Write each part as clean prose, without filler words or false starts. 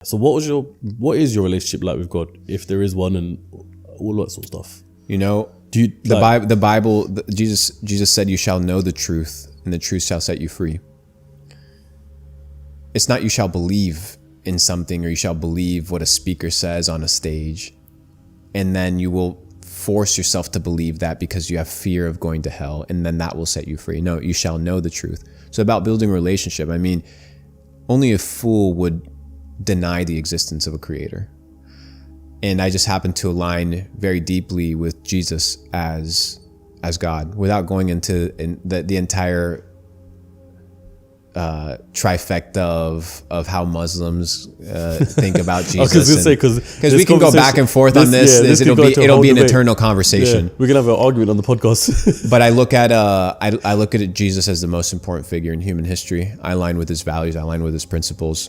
So what is your relationship like with God, if there is one, and all that sort of stuff? You know, the Bible, Jesus said, "You shall know the truth, and the truth shall set you free." It's not you shall believe in something, or you shall believe what a speaker says on a stage, and then you will force yourself to believe that because you have fear of going to hell, and then that will set you free. No, you shall know the truth. So about building a relationship, I mean, only a fool would deny the existence of a creator. And I just happen to align very deeply with Jesus as God, without going into the entire trifecta of how Muslims think about Jesus. Because we can go back and forth on this. It'll be an eternal conversation. Yeah, we can have an argument on the podcast. But I look at Jesus as the most important figure in human history. I align with his values. I align with his principles.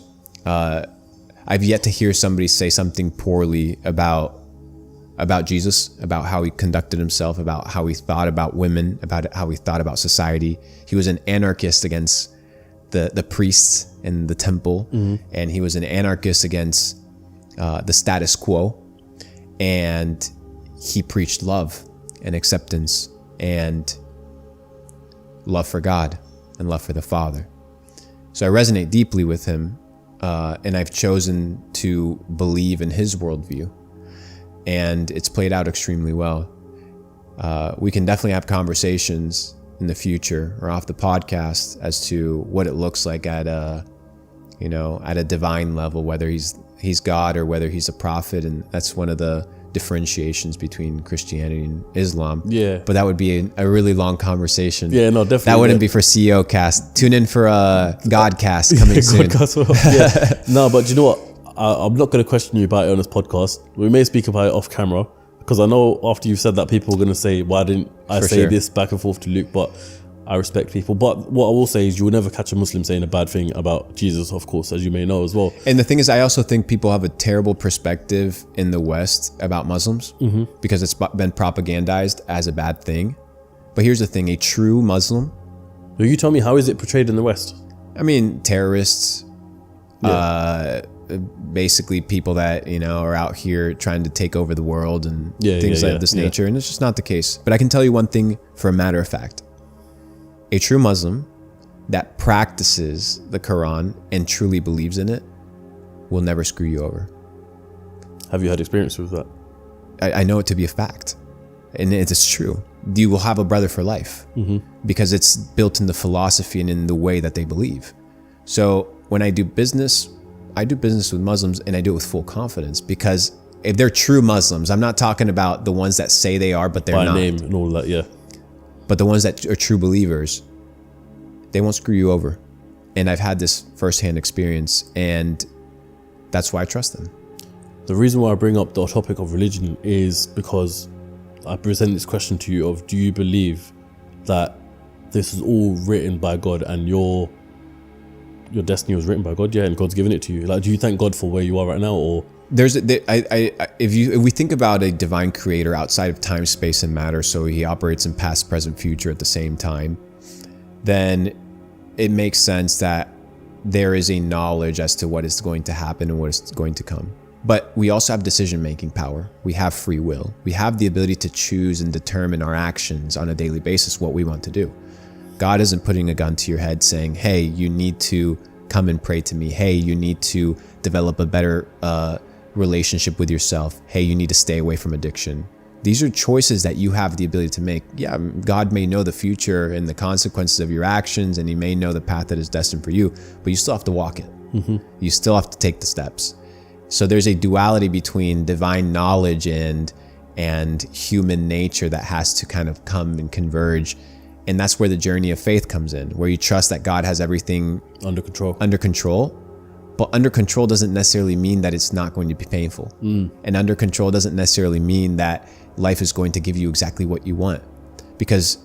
I've yet to hear somebody say something poorly about Jesus, about how he conducted himself, about how he thought about women, about how he thought about society. He was an anarchist against the priests in the temple, and he was an anarchist against the status quo. And he preached love and acceptance and love for God and love for the Father. So I resonate deeply with him. And I've chosen to believe in his worldview, and it's played out extremely well. We can definitely have conversations in the future or off the podcast as to what it looks like at a divine level, whether he's God or whether he's a prophet, and that's one of the differentiations between Christianity and Islam. Yeah. But that would be a really long conversation. Yeah, no, definitely. That wouldn't be for CEO Cast. Tune in for Godcast coming soon. Yeah. No, but you know what? I'm not going to question you about it on this podcast. We may speak about it off camera, because I know after you've said that, people are going to say, why didn't I say this back and forth to Luke? But I respect people. But what I will say is, you will never catch a Muslim saying a bad thing about Jesus, of course, as you may know as well. And the thing is, I also think people have a terrible perspective in the West about Muslims, because it's been propagandized as a bad thing. But here's the thing, a true Muslim... Will you tell me, how is it portrayed in the West? I mean, terrorists, basically people that, are out here trying to take over the world and things of this nature. And it's just not the case. But I can tell you one thing for a matter of fact. A true Muslim that practices the Quran and truly believes in it will never screw you over. Have you had experience with that? I know it to be a fact. And it's true. You will have a brother for life, because it's built in the philosophy and in the way that they believe. So when I do business with Muslims, and I do it with full confidence, because if they're true Muslims, I'm not talking about the ones that say they are, but they're not. By name and all that, yeah. But the ones that are true believers, they won't screw you over. And I've had this firsthand experience, and that's why I trust them. The reason why I bring up the topic of religion is because I present this question to you of, do you believe that this is all written by God, and your destiny was written by God? Yeah, and God's given it to you. Like, do you thank God for where you are right now? Or if we think about a divine creator outside of time, space, and matter, so he operates in past, present, future at the same time, then it makes sense that there is a knowledge as to what is going to happen and what is going to come. But we also have decision-making power. We have free will. We have the ability to choose and determine our actions on a daily basis, what we want to do. God isn't putting a gun to your head saying, hey, you need to come and pray to me. Hey, you need to develop a better relationship with yourself. Hey, you need to stay away from addiction. These are choices that you have the ability to make. Yeah, God may know the future and the consequences of your actions, and he may know the path that is destined for you, but you still have to walk it. You still have to take the steps. So there's a duality between divine knowledge and human nature that has to kind of come and converge. And that's where the journey of faith comes in, where you trust that God has everything under control. But under control doesn't necessarily mean that it's not going to be painful. And under control doesn't necessarily mean that life is going to give you exactly what you want. Because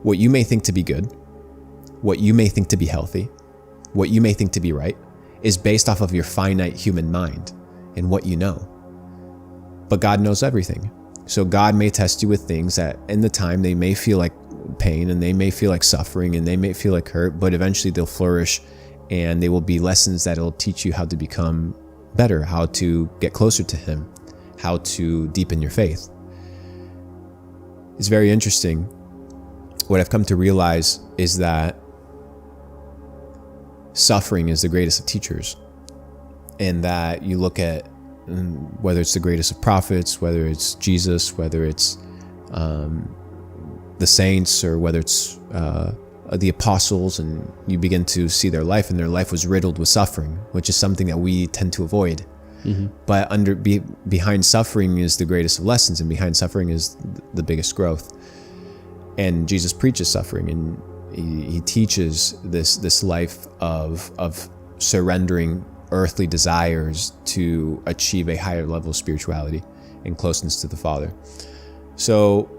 what you may think to be good, what you may think to be healthy, what you may think to be right, is based off of your finite human mind and what you know. But God knows everything. So God may test you with things that in the time they may feel like pain, and they may feel like suffering, and they may feel like hurt, but eventually they'll flourish and they will be lessons that will teach you how to become better, how to get closer to Him, how to deepen your faith. It's very interesting. What I've come to realize is that suffering is the greatest of teachers, and that you look at whether it's the greatest of prophets, whether it's Jesus, whether it's the saints, or whether it's the apostles, and you begin to see their life, and their life was riddled with suffering, which is something that we tend to avoid. But behind suffering is the greatest of lessons, and behind suffering is the biggest growth. And Jesus preaches suffering, and he teaches this life of surrendering earthly desires to achieve a higher level of spirituality and closeness to the Father. So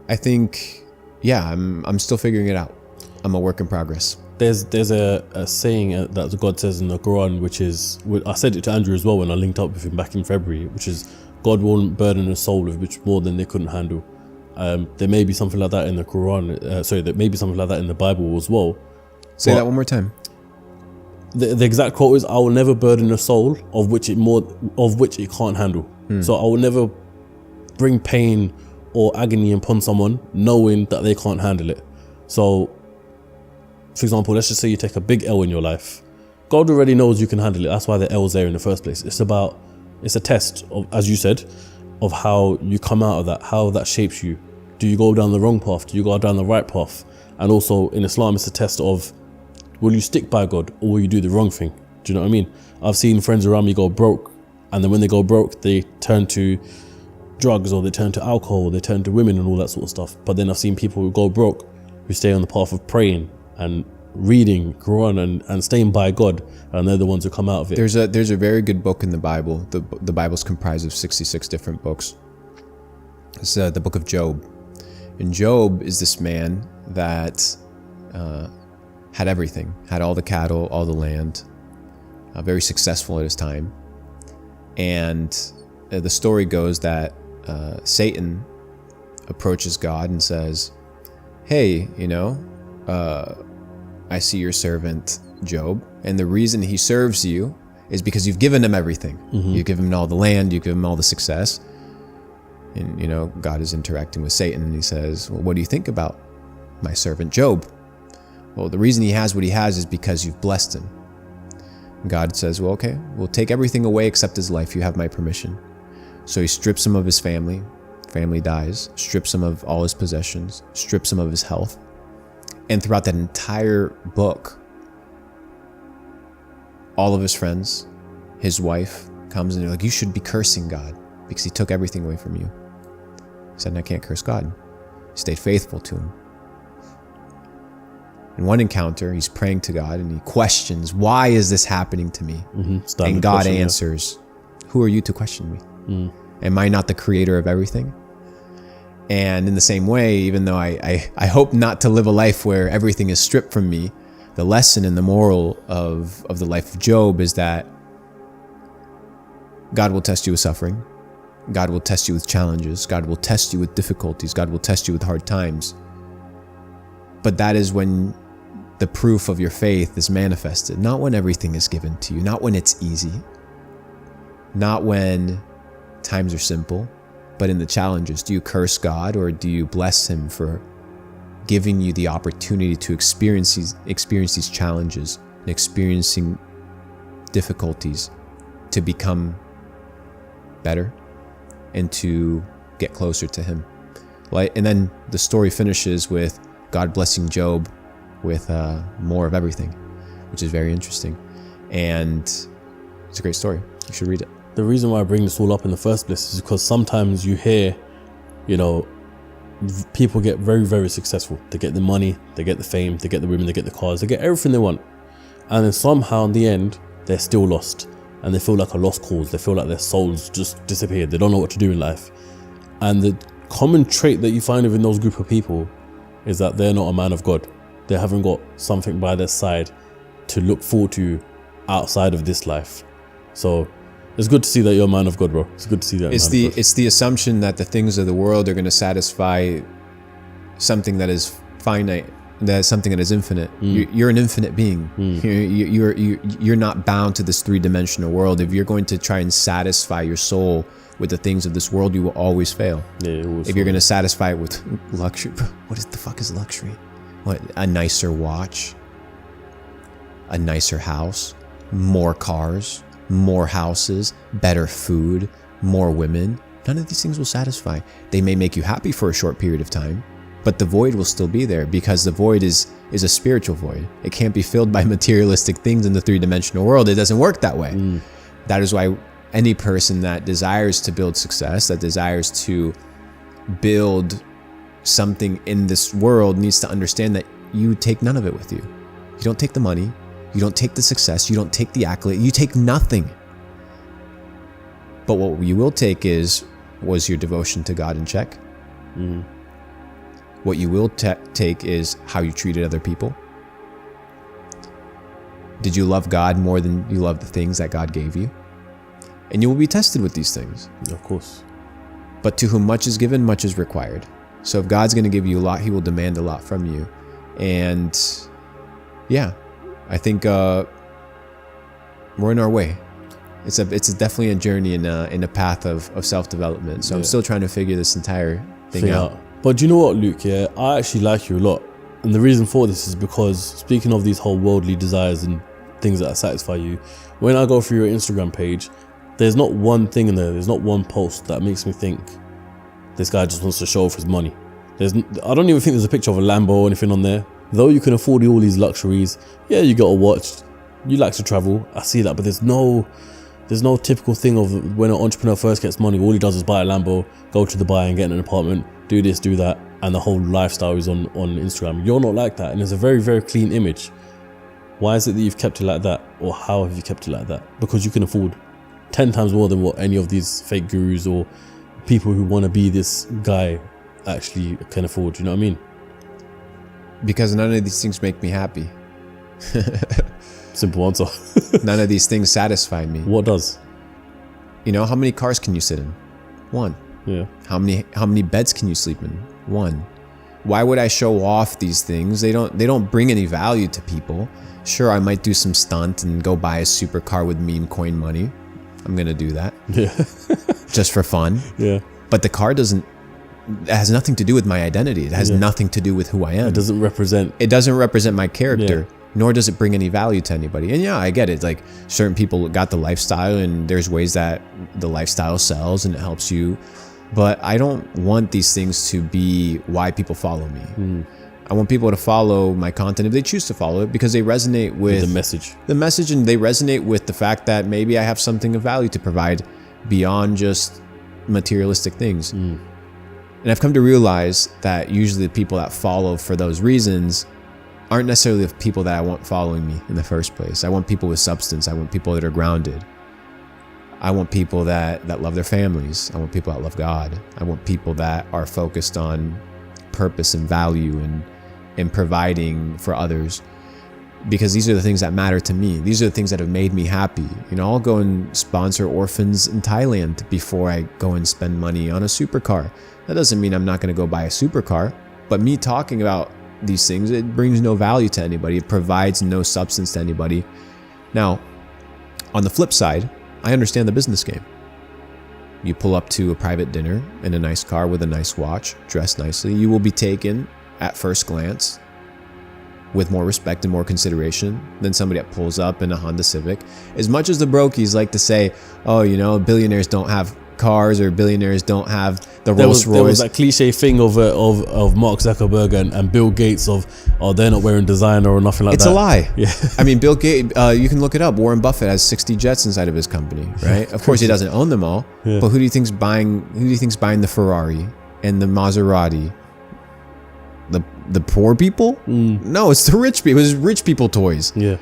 I think, I'm still figuring it out. I'm a work in progress. There's a saying that God says in the Quran, which is, I said it to Andrew as well when I linked up with him back in February, which is, God won't burden a soul with which more than they couldn't handle. There may be something like that in the Quran. There may be something like that in the Bible as well. Say that one more time. The exact quote is, "I will never burden a soul of which it can't handle." So I will never bring pain or agony upon someone knowing that they can't handle it. So, for example, let's just say you take a big L in your life. God already knows you can handle it. That's why the L's there in the first place. It's a test of, as you said, of how you come out of that, how that shapes you. Do you go down the wrong path? Do you go down the right path? And also in Islam, it's a test of, will you stick by God or will you do the wrong thing? Do you know what I mean? I've seen friends around me go broke, and then when they go broke, they turn to drugs, or they turn to alcohol, or they turn to women and all that sort of stuff. But then I've seen people who go broke, who stay on the path of praying and reading Quran and staying by God, and they're the ones who come out of it. There's a very good book in the Bible. The Bible's comprised of 66 different books. It's the book of Job. And Job is this man that had everything, had all the cattle, all the land, very successful at his time. And the story goes that Satan approaches God and says, "Hey, I see your servant Job, and the reason he serves you is because you've given him everything. You've given him all the land, you've given him all the success." And God is interacting with Satan, and he says, "Well, what do you think about my servant Job?" "Well, the reason he has what he has is because you've blessed him." God says, "Well, okay, we'll take everything away except his life. You have my permission." So he strips him of his family. Family dies. Strips him of all his possessions. Strips him of his health. And throughout that entire book, all of his friends, his wife comes and they're like, "You should be cursing God because he took everything away from you." He said, "I can't curse God." He stayed faithful to him. In one encounter, he's praying to God and he questions, "Why is this happening to me?" And God answers, "Who are you to question me? Am I not the creator of everything?" And in the same way, even though I hope not to live a life where everything is stripped from me, the lesson and the moral of the life of Job is that God will test you with suffering. God will test you with challenges. God will test you with difficulties. God will test you with hard times. But that is when the proof of your faith is manifested, not when everything is given to you, not when it's easy, not when times are simple, but in the challenges. Do you curse God, or do you bless him for giving you the opportunity to experience these challenges and experiencing difficulties to become better and to get closer to him? And then the story finishes with God blessing Job with more of everything, which is very interesting. And it's a great story. You should read it. The reason why I bring this all up in the first place is because sometimes you hear, people get very, very successful. They get the money, they get the fame, they get the women, they get the cars, they get everything they want. And then somehow in the end, they're still lost. And they feel like a lost cause. They feel like their souls just disappeared. They don't know what to do in life. And the common trait that you find within those group of people is that they're not a man of God. They haven't got something by their side to look forward to outside of this life. So it's good to see that you're a man of God, bro. It's good to see that. It's the assumption that the things of the world are going to satisfy something that is finite that's something that is infinite. You're an infinite being. You're not bound to this three-dimensional world. If you're going to try and satisfy your soul with the things of this world, you will always fail. If you're going to satisfy it with luxury, what the fuck is luxury? What, a nicer watch, a nicer house, more cars, more houses, better food, more women. None of these things will satisfy. They may make you happy for a short period of time, but the void will still be there, because the void is a spiritual void. It can't be filled by materialistic things in the three-dimensional world. It doesn't work that way. That is why any person that desires to build success, that desires to build something in this world, needs to understand that you take none of it with you. You don't take the money. You don't take the success. You don't take the accolade. You take nothing. But what you will take was your devotion to God in check. What you will take is how you treated other people. Did you love God more than you love the things that God gave you? And you will be tested with these things. Of course. But to whom much is given, much is required. So if God's going to give you a lot, he will demand a lot from you. And yeah, I think we're in our way. It's definitely a journey in a path of self-development. So I'm still trying to figure this entire thing out. But do you know what, Luke? Yeah, I actually like you a lot. And the reason for this is because, speaking of these whole worldly desires and things that satisfy you, when I go through your Instagram page, there's not one thing in there, there's not one post that makes me think this guy just wants to show off his money. I don't even think there's a picture of a Lambo or anything on there. Though you can afford all these luxuries, yeah, you got a watch, you like to travel, I see that, but there's no typical thing of when an entrepreneur first gets money, all he does is buy a Lambo, go to Dubai and get an apartment, do this, do that, and the whole lifestyle is on Instagram. You're not like that, and it's a very, very clean image. Why is it that you've kept it like that? Or how have you kept it like that? Because you can afford 10 times more than what any of these fake gurus or people who want to be this guy actually can afford. You know what I mean? Because none of these things make me happy. Simple answer. None of these things satisfy me. What does? You know, how many cars can you sit in? One. Yeah. How many beds can you sleep in? One. Why would I show off these things? They don't bring any value to people. Sure, I might do some stunt and go buy a supercar with meme coin money. I'm gonna do that. Yeah. Just for fun. Yeah. But the car it has nothing to do with my identity. It has nothing to do with who I am. It doesn't represent my character. Yeah. Nor does it bring any value to anybody. And yeah, I get it. Like, certain people got the lifestyle, and there's ways that the lifestyle sells and it helps you. But I don't want these things to be why people follow me. I want people to follow my content if they choose to follow it, because they resonate with the message, and they resonate with the fact that maybe I have something of value to provide beyond just materialistic things. And I've come to realize that usually the people that follow for those reasons aren't necessarily the people that I want following me in the first place. I want people with substance. I want people that are grounded. I want people that love their families. I want people that love God. I want people that are focused on purpose and value and providing for others, because these are the things that matter to me. These are the things that have made me happy. You know, I'll go and sponsor orphans in Thailand before I go and spend money on a supercar. That doesn't mean I'm not going to go buy a supercar, but me talking about these things, it brings no value to anybody. It provides no substance to anybody. Now, on the flip side, I understand the business game. You pull up to a private dinner in a nice car with a nice watch, dressed nicely. You will be taken at first glance with more respect and more consideration than somebody that pulls up in a Honda Civic. As much as the brokies like to say, oh, you know, billionaires don't have cars, or billionaires don't have the Rolls Royce. There was that cliche thing of Mark Zuckerberg and Bill Gates of, oh, they're not wearing designer or nothing like that. It's a lie. Yeah. I mean, Bill Gates, you can look it up. Warren Buffett has 60 jets inside of his company, right? Of course, he doesn't own them all. Yeah. But who do you think's buying the Ferrari and the Maserati? The poor people? No, it's the rich people. It's rich people toys. Yeah.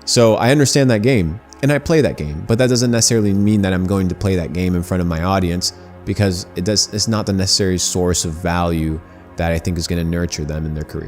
So I understand that game, and I play that game, but that doesn't necessarily mean that I'm going to play that game in front of my audience, because it's not the necessary source of value that I think is going to nurture them in their career.